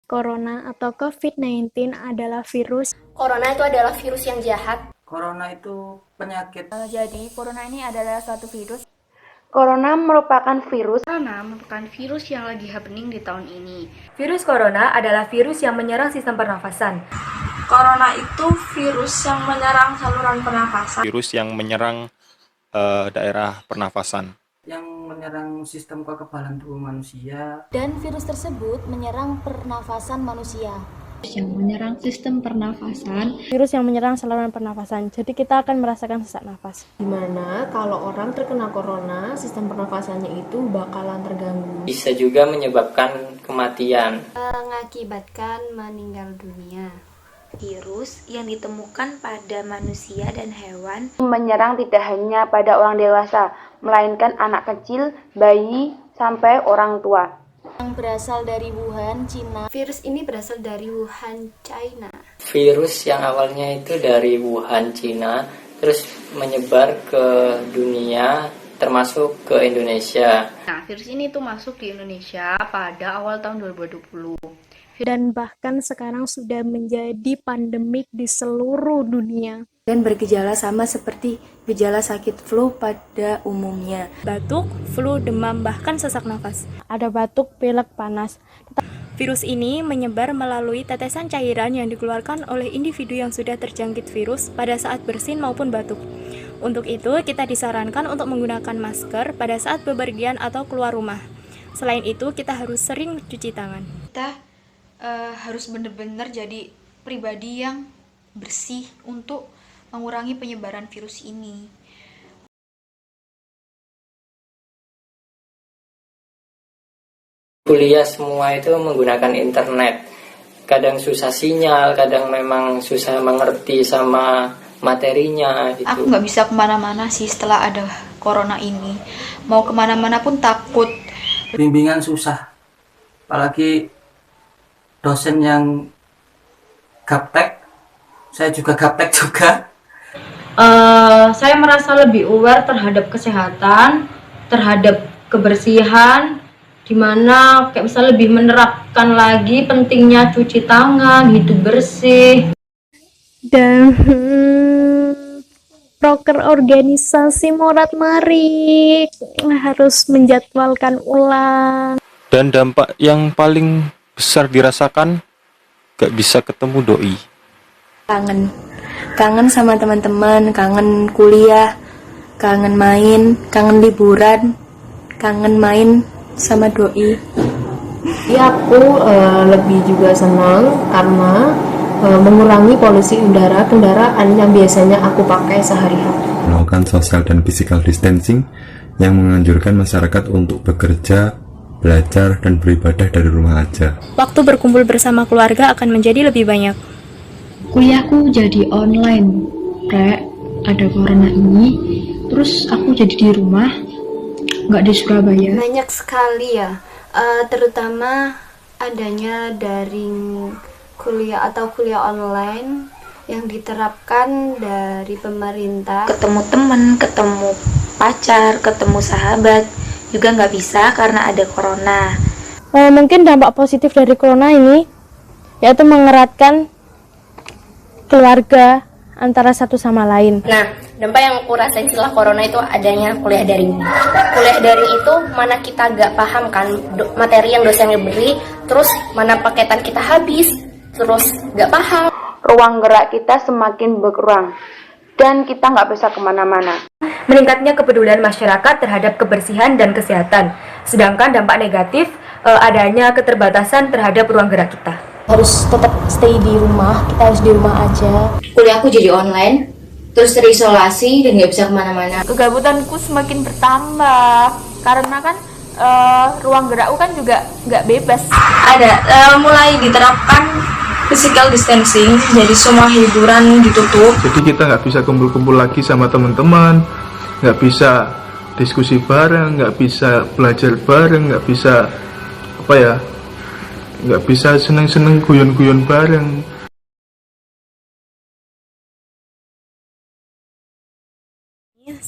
Corona atau COVID-19 adalah virus. Corona itu adalah virus yang jahat. Corona itu penyakit. Jadi, corona ini adalah suatu virus. Corona merupakan virus. Corona merupakan virus yang lagi happening di tahun ini. Virus corona adalah virus yang menyerang sistem pernafasan. Corona itu virus yang menyerang saluran pernafasan. Virus yang menyerang daerah pernafasan. Yang menyerang sistem kekebalan tubuh manusia. Dan virus tersebut menyerang pernafasan manusia. Yang menyerang sistem pernafasan. Virus yang menyerang saluran pernafasan. Jadi kita akan merasakan sesak nafas. Dimana kalau orang terkena corona, sistem pernafasannya itu bakalan terganggu. Bisa juga menyebabkan kematian. Mengakibatkan meninggal dunia. Virus yang ditemukan pada manusia dan hewan. Menyerang tidak hanya pada orang dewasa, melainkan anak kecil, bayi, sampai orang tua. Yang berasal dari Wuhan, Cina. Virus ini berasal dari Wuhan, China. Virus yang awalnya itu dari Wuhan, Cina, terus menyebar ke dunia, termasuk ke Indonesia. Nah, virus ini tuh masuk di Indonesia pada awal tahun 2020. Dan bahkan sekarang sudah menjadi pandemik di seluruh dunia. Dan bergejala sama seperti gejala sakit flu pada umumnya. Batuk, flu, demam, bahkan sesak nafas. Ada batuk, pilek, panas. Virus ini menyebar melalui tetesan cairan yang dikeluarkan oleh individu yang sudah terjangkit virus pada saat bersin maupun batuk. Untuk itu, kita disarankan untuk menggunakan masker pada saat bepergian atau keluar rumah. Selain itu, kita harus sering cuci tangan. Kita harus benar-benar jadi pribadi yang bersih untuk mengurangi penyebaran virus ini. Kuliah semua itu menggunakan internet. Kadang susah sinyal, kadang memang susah mengerti sama materinya gitu. Aku nggak bisa kemana-mana sih setelah ada corona ini. Mau kemana-mana pun takut. Bimbingan susah. Apalagi dosen yang gaptek. Saya juga gaptek juga. Saya merasa lebih aware terhadap kesehatan, terhadap kebersihan, dimana kayak misalnya lebih menerapkan lagi pentingnya cuci tangan, hidup bersih. Dan proker organisasi Morat Marik harus menjadwalkan ulang. Dan dampak yang paling besar dirasakan gak bisa ketemu doi. Kangen sama teman-teman, kangen kuliah, kangen main, kangen liburan, kangen main sama doi. Ya, aku lebih juga senang karena mengurangi polusi udara kendaraan yang biasanya aku pakai sehari-hari. Melakukan social dan physical distancing yang menganjurkan masyarakat untuk bekerja, belajar, dan beribadah dari rumah aja. Waktu berkumpul bersama keluarga akan menjadi lebih banyak. Kuliahku jadi online, ada corona ini, terus aku jadi di rumah, nggak di Surabaya. Banyak sekali ya, terutama adanya daring kuliah atau kuliah online yang diterapkan dari pemerintah. Ketemu teman, ketemu pacar, ketemu sahabat juga nggak bisa karena ada corona. Mungkin dampak positif dari corona ini yaitu mengeratkan keluarga antara satu sama lain. Nah, dampak yang aku rasain setelah corona itu adanya kuliah daring. Kuliah daring itu mana kita gak paham kan materi yang dosennya beri, terus mana paketan kita habis, terus gak paham. Ruang gerak kita semakin berkurang dan kita nggak bisa kemana-mana. Meningkatnya kepedulian masyarakat terhadap kebersihan dan kesehatan. Sedangkan dampak negatif adanya keterbatasan terhadap ruang gerak kita. Harus tetap stay di rumah, kita harus di rumah aja. Kuliahku jadi online, terus terisolasi dan nggak bisa kemana-mana. Kegabutanku semakin bertambah karena kan ruang gerakku kan juga nggak bebas. Ada mulai diterapkan physical distancing, jadi semua hiburan ditutup. Jadi kita nggak bisa kumpul-kumpul lagi sama teman-teman, nggak bisa diskusi bareng, nggak bisa belajar bareng, nggak bisa nggak bisa seneng-seneng guyon-guyon bareng.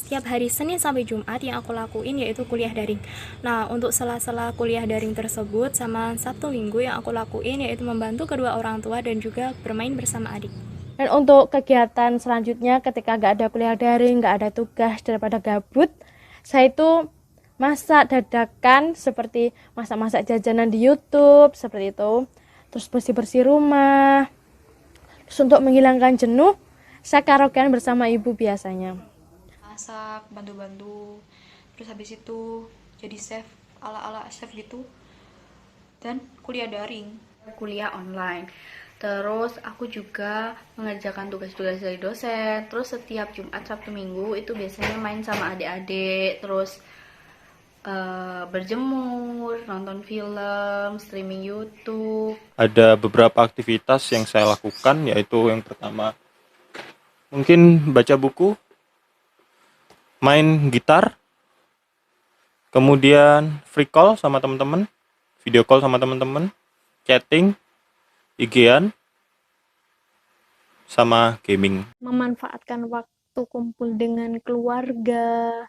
Tiap hari Senin sampai Jumat yang aku lakuin yaitu kuliah daring. Nah, untuk sela-sela kuliah daring tersebut sama Sabtu Minggu yang aku lakuin yaitu membantu kedua orang tua dan juga bermain bersama adik. Dan untuk kegiatan selanjutnya ketika gak ada kuliah daring, gak ada tugas, daripada gabut, saya itu masak dadakan seperti masak-masak jajanan di YouTube, seperti itu. Terus bersih-bersih rumah. Terus untuk menghilangkan jenuh, saya karaokean bersama ibu biasanya. Masak, bantu-bantu, terus habis itu jadi chef, ala-ala chef gitu. Dan kuliah daring. Kuliah online. Terus aku juga mengerjakan tugas-tugas dari dosen. Terus setiap Jumat, Sabtu, Minggu itu biasanya main sama adik-adik. Terus berjemur, nonton film, streaming YouTube. Ada beberapa aktivitas yang saya lakukan, yaitu yang pertama mungkin baca buku, main gitar, kemudian free call sama teman-teman, video call sama teman-teman, chatting, IG-an, sama gaming. Memanfaatkan waktu kumpul dengan keluarga,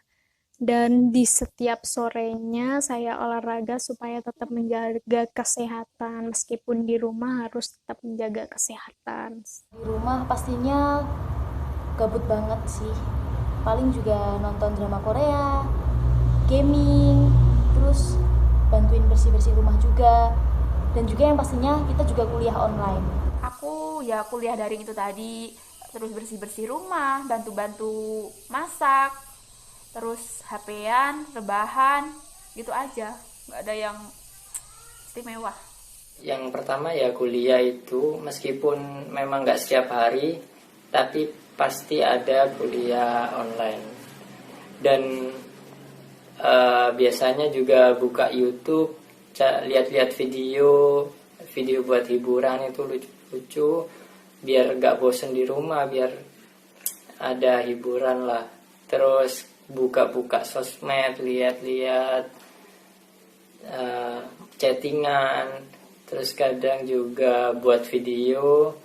dan di setiap sorenya saya olahraga supaya tetap menjaga kesehatan. Meskipun di rumah harus tetap menjaga kesehatan. Di rumah pastinya gabut banget sih. Paling juga nonton drama Korea, gaming, terus bantuin bersih-bersih rumah juga. Dan juga yang pastinya kita juga kuliah online. Aku ya kuliah daring itu tadi, terus bersih-bersih rumah, bantu-bantu masak, terus HP-an, rebahan, gitu aja, nggak ada yang istimewa. Yang pertama ya kuliah itu meskipun memang nggak setiap hari, tapi pasti ada kuliah online. Dan biasanya juga buka YouTube, lihat-lihat video buat hiburan itu lucu-lucu, biar nggak bosen di rumah, biar ada hiburan lah. Terus buka-buka sosmed, lihat-lihat chattingan, terus kadang juga buat video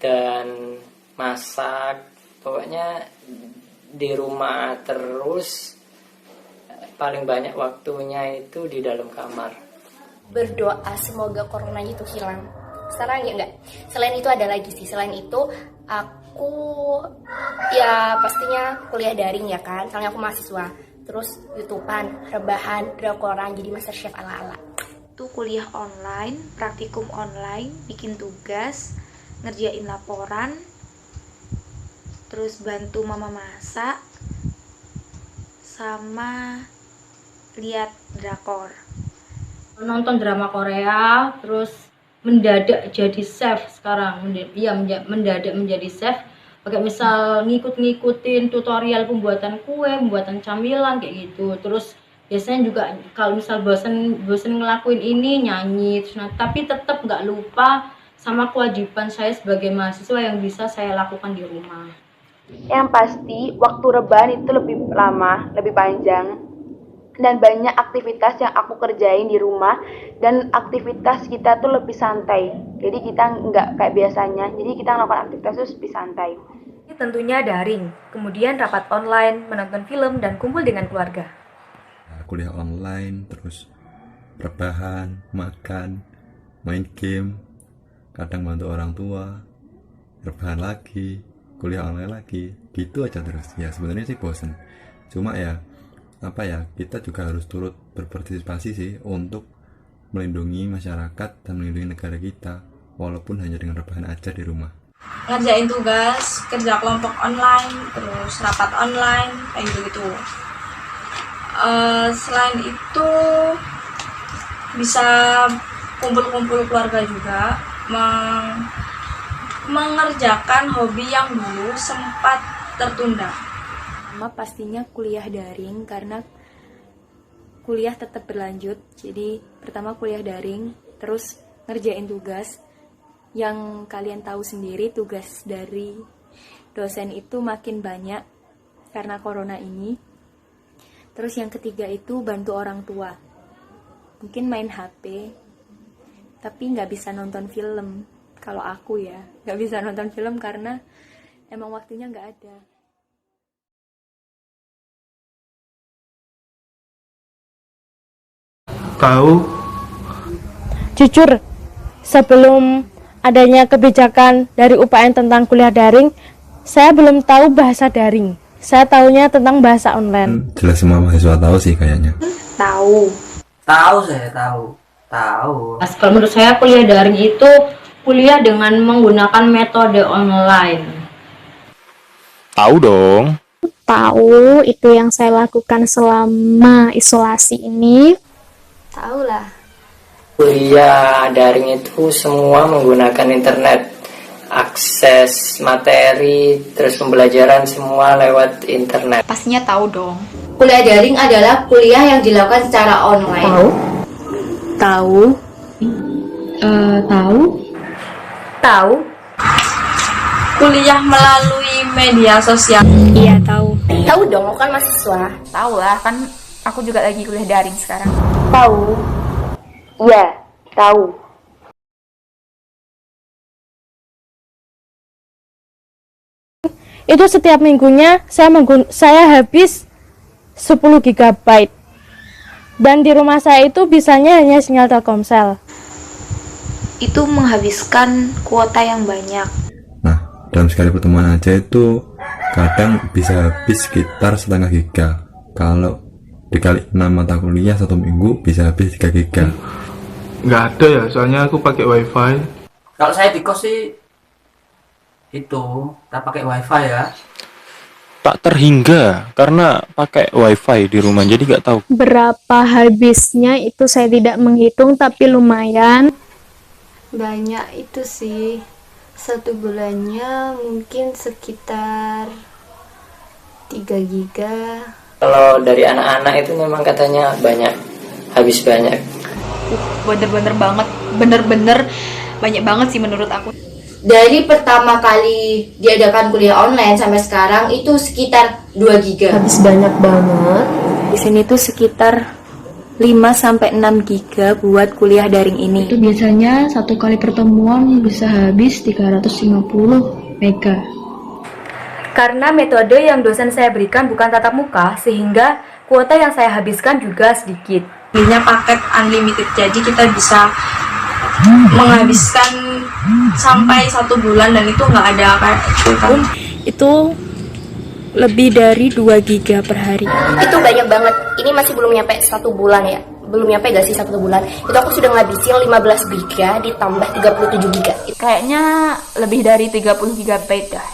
dan masak. Pokoknya di rumah terus, paling banyak waktunya itu di dalam kamar. Berdoa semoga coronanya itu hilang. Sekarang ya enggak. Selain itu ada lagi sih. Selain itu aku ya pastinya kuliah daring ya kan. Soalnya aku mahasiswa. Terus YouTubean, rebahan, drakoran, jadi MasterChef ala-ala. Itu kuliah online, praktikum online, bikin tugas, ngerjain laporan, terus bantu mama masak, sama lihat drakor. Nonton drama Korea, terus mendadak jadi chef sekarang. Mendadak menjadi chef. Pakai misal ngikutin tutorial pembuatan kue, pembuatan camilan kayak gitu. Terus biasanya juga kalau misal bosen ngelakuin ini nyanyi. Terus, tapi tetap nggak lupa sama kewajiban saya sebagai mahasiswa yang bisa saya lakukan di rumah. Yang pasti waktu rebahan itu lebih lama, lebih panjang. Dan banyak aktivitas yang aku kerjain di rumah, dan aktivitas kita tuh lebih santai. Jadi kita nggak kayak biasanya, jadi kita melakukan aktivitas itu lebih santai. Ini tentunya daring, kemudian rapat online, menonton film, dan kumpul dengan keluarga. Kuliah online, terus rebahan, makan, main game, kadang bantu orang tua, rebahan lagi, kuliah online lagi, gitu aja terus. Ya sebenarnya sih bosen, cuma ya kita juga harus turut berpartisipasi sih untuk melindungi masyarakat dan melindungi negara kita, walaupun hanya dengan rebahan aja di rumah. Ngerjain tugas, kerja kelompok online, terus rapat online, kayak gitu-gitu. Selain itu bisa kumpul-kumpul keluarga juga, mengerjakan hobi yang dulu sempat tertunda. Pastinya kuliah daring, karena kuliah tetap berlanjut. Jadi pertama kuliah daring, terus ngerjain tugas. Yang kalian tahu sendiri, tugas dari dosen itu makin banyak karena corona ini. Terus yang ketiga itu bantu orang tua. Mungkin main HP, tapi nggak bisa nonton film. Kalau aku ya, nggak bisa nonton film karena emang waktunya nggak ada. Tahu. Jujur, sebelum adanya kebijakan dari UPN tentang kuliah daring, saya belum tahu bahasa daring. Saya tahunya tentang bahasa online. Jelas semua mahasiswa tahu sih kayaknya. Tahu. Tahu saya tahu. Tahu. Kalau menurut saya kuliah daring itu kuliah dengan menggunakan metode online. Tahu dong. Tahu, itu yang saya lakukan selama isolasi ini. Tahu lah. Kuliah daring itu semua menggunakan internet, akses materi, terus pembelajaran semua lewat internet. Pastinya tahu dong. Kuliah daring adalah kuliah yang dilakukan secara online. Tahu? Tahu. Tahu? Tahu? Kuliah melalui media sosial. Iya, tahu. Tahu dong, aku kan mahasiswa. Tahu lah, kan aku juga lagi kuliah daring sekarang. Tahu. Iya, tahu. Itu setiap minggunya saya habis 10 GB. Dan di rumah saya itu bisanya hanya sinyal Telkomsel. Itu menghabiskan kuota yang banyak. Nah, dalam sekali pertemuan aja itu kadang bisa habis sekitar setengah giga. Kalau dikali 6 mata kuliah 1 minggu bisa habis 3 giga. Nggak ada ya, soalnya aku pakai wifi. Kalau saya di kos sih itu tak pakai wifi ya. Tak terhingga karena pakai wifi di rumah, jadi nggak tahu. Berapa habisnya itu saya tidak menghitung, tapi lumayan. Banyak itu sih. 1 bulannya mungkin sekitar 3 giga. Kalau dari anak-anak itu memang katanya banyak, habis banyak. Bener-bener banget, bener-bener banyak banget sih menurut aku. Dari pertama kali diadakan kuliah online sampai sekarang itu sekitar 2 giga. Habis banyak banget. Di sini tuh sekitar 5 sampai 6 giga buat kuliah daring ini. Itu biasanya satu kali pertemuan bisa habis 350 mega. Karena metode yang dosen saya berikan bukan tatap muka, sehingga kuota yang saya habiskan juga sedikit. Belinya paket unlimited, jadi kita bisa menghabiskan sampai 1 bulan dan itu nggak ada kayak Itu lebih dari 2 giga per hari. Itu banyak banget. Ini masih belum nyampe 1 bulan ya. Belum nyampe gak sih 1 bulan. Itu aku sudah ngabisin 15 giga ditambah 37 giga. Kayaknya lebih dari 30 GB dah.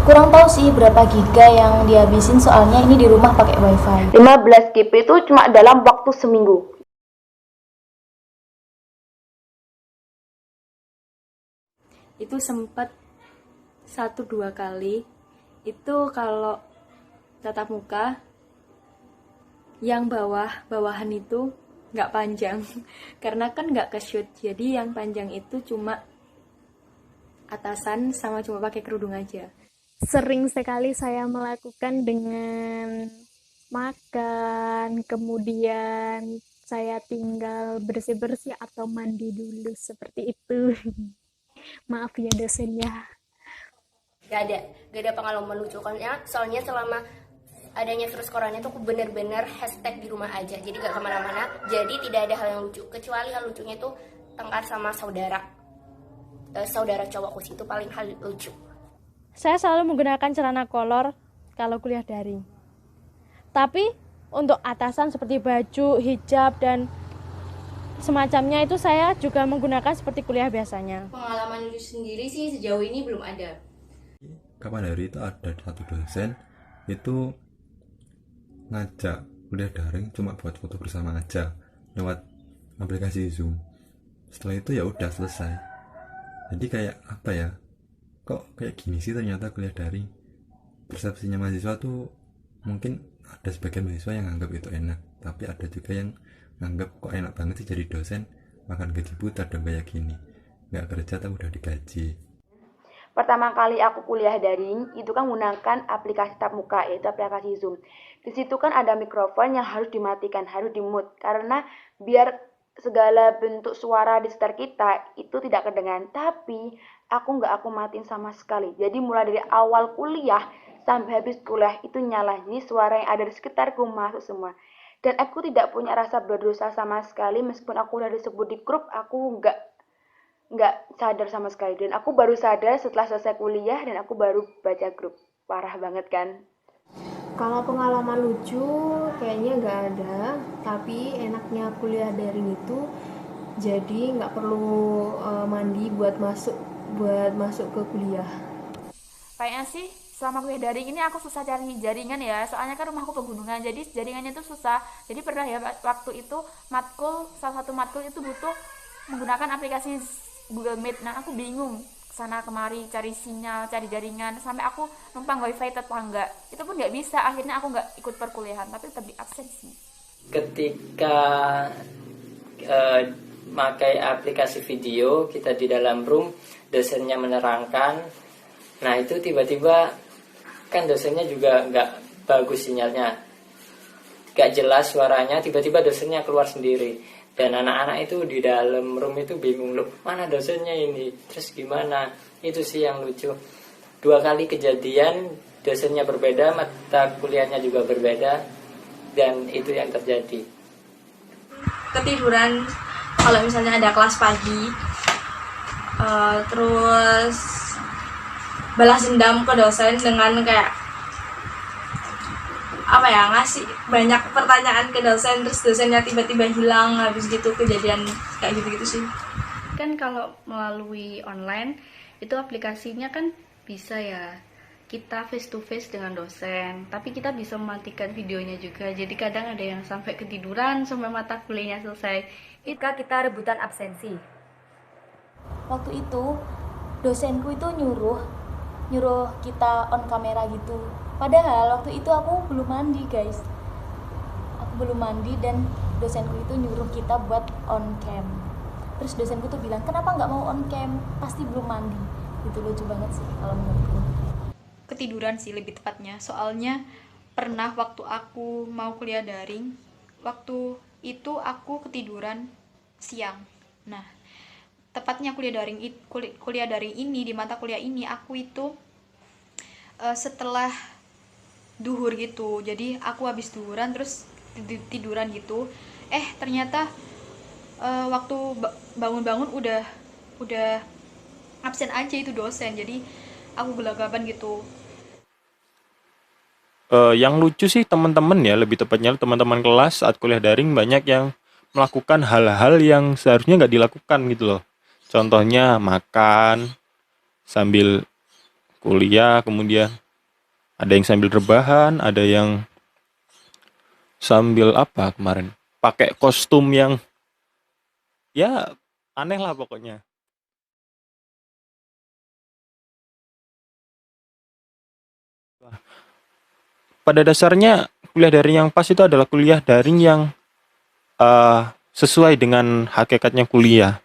Kurang tahu sih berapa giga yang dihabisin, soalnya ini di rumah pakai wifi. 15 GB itu cuma dalam waktu seminggu. Itu sempat 1-2 kali. Itu kalau tatap muka yang bawahan itu nggak panjang karena kan nggak ke shoot, jadi yang panjang itu cuma atasan sama cuma pakai kerudung aja. Sering sekali saya melakukan dengan makan, kemudian saya tinggal bersih-bersih atau mandi dulu seperti itu. Maaf ya dosennya. Gak ada pengalaman lucu kan ya. Soalnya selama adanya virus corona itu aku bener-bener hashtag di rumah aja. Jadi gak kemana-mana. Jadi tidak ada hal yang lucu. Kecuali hal lucunya itu tengkar sama saudara cowokku sih, itu paling hal lucu. Saya selalu menggunakan celana kolor kalau kuliah daring. Tapi untuk atasan seperti baju, hijab, dan semacamnya itu saya juga menggunakan seperti kuliah biasanya. Pengalaman lucu sendiri sih sejauh ini belum ada. Kapan hari itu ada satu dosen itu ngajak kuliah daring cuma buat foto bersama aja lewat aplikasi Zoom. Setelah itu ya udah selesai. Jadi kayak apa ya, kok kayak gini sih ternyata kuliah daring. Persepsinya mahasiswa tuh mungkin ada sebagian mahasiswa yang anggap itu enak, tapi ada juga yang nganggap kok enak banget sih jadi dosen, makan gaji buta dong kayak gini, nggak kerja tapi udah digaji. Pertama kali aku kuliah daring itu kan menggunakan aplikasi tatap muka, yaitu aplikasi Zoom. Di situ kan ada mikrofon yang harus dimatikan, harus di-mute, karena biar segala bentuk suara di sekitar kita itu tidak kedengaran. Tapi aku matiin sama sekali. Jadi mulai dari awal kuliah sampai habis kuliah itu nyala. Jadi suara yang ada di sekitarku masuk semua. Dan aku tidak punya rasa berdosa sama sekali, meskipun aku udah disebut di grup, aku nggak sadar sama sekali. Dan aku baru sadar setelah selesai kuliah dan aku baru baca grup. Parah banget kan? Kalau pengalaman lucu kayaknya nggak ada, tapi enaknya kuliah daring itu jadi nggak perlu mandi buat masuk ke kuliah. Kayaknya sih selama kuliah daring ini aku susah cari jaringan ya, soalnya kan rumahku pegunungan, jadi jaringannya itu susah. Jadi pernah ya waktu itu salah satu matkul itu butuh menggunakan aplikasi Google Meet. Nah aku bingung sana kemari cari sinyal, cari jaringan, sampai aku numpang wifi tetangga, itu pun nggak bisa. Akhirnya aku nggak ikut perkuliahan, tapi tetap di absen sih. Ketika pakai aplikasi video, kita di dalam room, dosennya menerangkan, nah itu tiba-tiba kan dosennya juga nggak bagus sinyalnya, nggak jelas suaranya, tiba-tiba dosennya keluar sendiri. Dan anak-anak itu di dalam room itu bingung, loh mana dosennya ini, terus gimana. Itu sih yang lucu. 2 kali kejadian, dosennya berbeda, mata kuliahnya juga berbeda, dan itu yang terjadi. Ketiduran kalau misalnya ada kelas pagi, terus balas dendam ke dosen dengan kayak ngasih banyak pertanyaan ke dosen, terus dosennya tiba-tiba hilang, habis gitu kejadian kayak gitu-gitu sih. Kan kalau melalui online itu aplikasinya kan bisa ya kita face to face dengan dosen, tapi kita bisa mematikan videonya juga, jadi kadang ada yang sampai ketiduran sampai mata kuliahnya selesai. Jika kita rebutan absensi, Waktu itu dosenku itu nyuruh kita on kamera gitu. Padahal waktu itu aku belum mandi guys. Aku belum mandi dan dosenku itu nyuruh kita buat on cam. Terus dosenku tuh bilang, kenapa nggak mau on cam? Pasti belum mandi. Itu lucu banget sih kalau menurutku. Ketiduran sih lebih tepatnya. Soalnya pernah waktu aku mau kuliah daring, waktu itu aku ketiduran siang. Nah, tepatnya kuliah daring ini, di mata kuliah ini aku itu setelah duhur gitu. Jadi aku habis duhuran terus tiduran gitu. Ternyata waktu bangun-bangun udah absen aja itu dosen. Jadi aku gelagapan gitu. Yang lucu sih teman-teman ya, lebih tepatnya teman-teman kelas saat kuliah daring banyak yang melakukan hal-hal yang seharusnya nggak dilakukan gitu loh. Contohnya makan sambil kuliah, kemudian ada yang sambil rebahan, ada yang sambil kemarin pakai kostum yang ya aneh lah pokoknya. Pada dasarnya kuliah daring yang pas itu adalah kuliah daring yang sesuai dengan hakikatnya kuliah,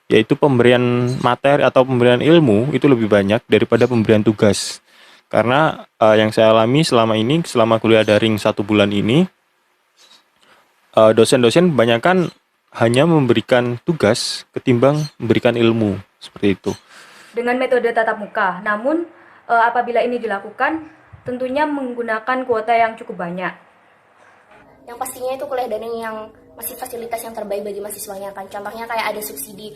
yaitu pemberian materi atau pemberian ilmu itu lebih banyak daripada pemberian tugas. Karena yang saya alami selama kuliah daring 1 bulan ini, dosen-dosen kebanyakan hanya memberikan tugas ketimbang memberikan ilmu, seperti itu. Dengan metode tatap muka, namun apabila ini dilakukan, tentunya menggunakan kuota yang cukup banyak. Yang pastinya itu kuliah daring yang masih fasilitas yang terbaik bagi mahasiswanya kan. Contohnya kayak ada subsidi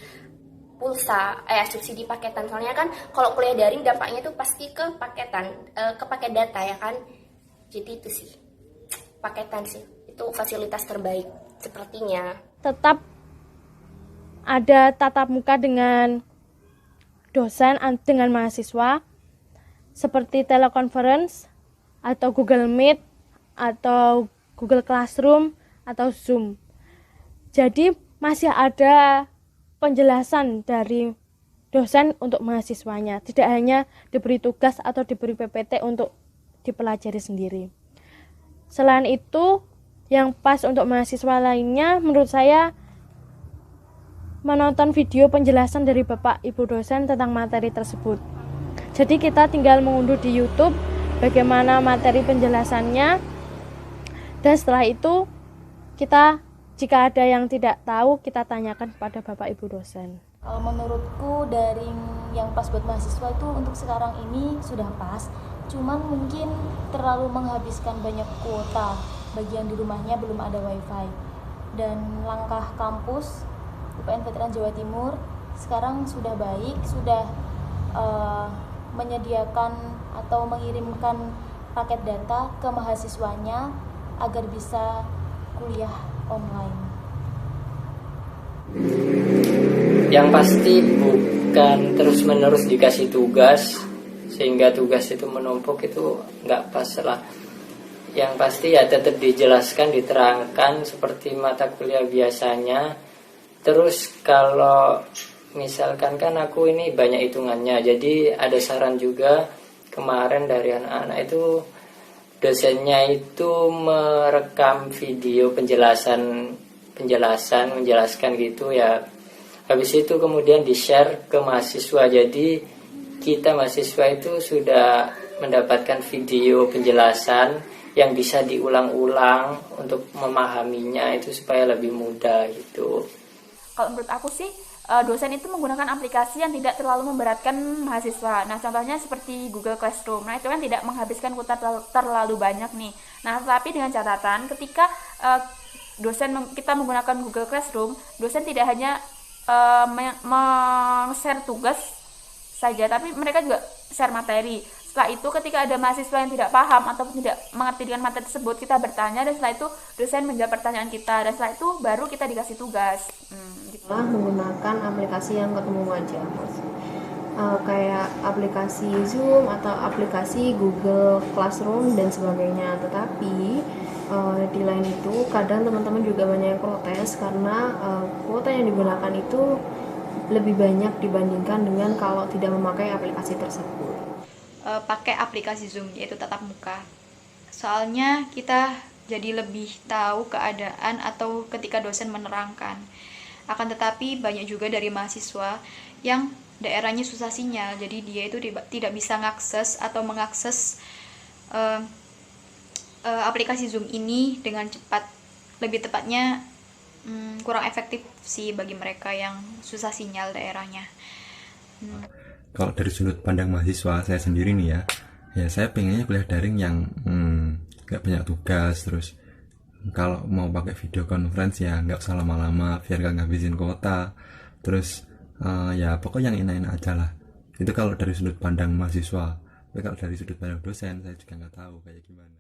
pulsa, subsidi paketan. Soalnya kan kalau kuliah daring dampaknya tuh pasti ke paketan, ke paket data ya kan. Jadi itu sih, paketan sih. Itu fasilitas terbaik sepertinya. Tetap ada tatap muka dengan dosen dengan mahasiswa seperti teleconference atau Google Meet atau Google Classroom atau Zoom. Jadi masih ada penjelasan dari dosen untuk mahasiswanya, tidak hanya diberi tugas atau diberi PPT untuk dipelajari sendiri. Selain itu, yang pas untuk mahasiswa lainnya menurut saya menonton video penjelasan dari Bapak Ibu dosen tentang materi tersebut. Jadi kita tinggal mengunduh di YouTube bagaimana materi penjelasannya, dan setelah itu kita jika ada yang tidak tahu kita tanyakan kepada Bapak Ibu dosen. Kalau menurutku daring yang pas buat mahasiswa itu untuk sekarang ini sudah pas, cuman mungkin terlalu menghabiskan banyak kuota bagi yang di rumahnya belum ada wifi. Dan langkah kampus UPN Veteran Jawa Timur sekarang sudah baik, sudah menyediakan atau mengirimkan paket data ke mahasiswanya agar bisa kuliah online. Yang pasti bukan terus-menerus dikasih tugas sehingga tugas itu menumpuk, itu nggak pas lah. Yang pasti ya tetap dijelaskan, diterangkan seperti mata kuliah biasanya. Terus kalau misalkan kan aku ini banyak hitungannya, jadi ada saran juga kemarin dari anak-anak itu, dosennya itu merekam video menjelaskan gitu ya. Habis itu kemudian di-share ke mahasiswa. Jadi kita mahasiswa itu sudah mendapatkan video penjelasan yang bisa diulang-ulang untuk memahaminya itu supaya lebih mudah gitu. Kalau menurut aku sih dosen itu menggunakan aplikasi yang tidak terlalu memberatkan mahasiswa. Nah, contohnya seperti Google Classroom. Nah, itu kan tidak menghabiskan kuota terlalu banyak nih. Nah, tetapi dengan catatan ketika kita menggunakan Google Classroom, dosen tidak hanya share tugas saja, tapi mereka juga share materi. Setelah itu ketika ada mahasiswa yang tidak paham atau tidak mengerti dengan materi tersebut, kita bertanya, dan setelah itu dosen menjawab pertanyaan kita, dan setelah itu baru kita dikasih tugas. Gitu. Menggunakan aplikasi yang ketemu wajah, kayak aplikasi Zoom atau aplikasi Google Classroom dan sebagainya. Tetapi di lain itu kadang teman-teman juga banyak yang protes karena kuota yang digunakan itu lebih banyak dibandingkan dengan kalau tidak memakai aplikasi tersebut. Pakai aplikasi Zoom, yaitu tatap muka. Soalnya kita jadi lebih tahu keadaan atau ketika dosen menerangkan. Akan tetapi banyak juga dari mahasiswa yang daerahnya susah sinyal, jadi dia itu tidak bisa mengakses aplikasi Zoom ini dengan cepat. Lebih tepatnya kurang efektif sih bagi mereka yang susah sinyal daerahnya. Kalau dari sudut pandang mahasiswa saya sendiri nih ya saya pengennya kuliah daring yang gak banyak tugas. Terus kalau mau pakai video conference ya nggak usah lama-lama biar gak ngabisin kuota. Terus ya pokoknya yang enak-enak aja lah. Itu kalau dari sudut pandang mahasiswa. Tapi kalau dari sudut pandang dosen saya juga nggak tahu kayak gimana.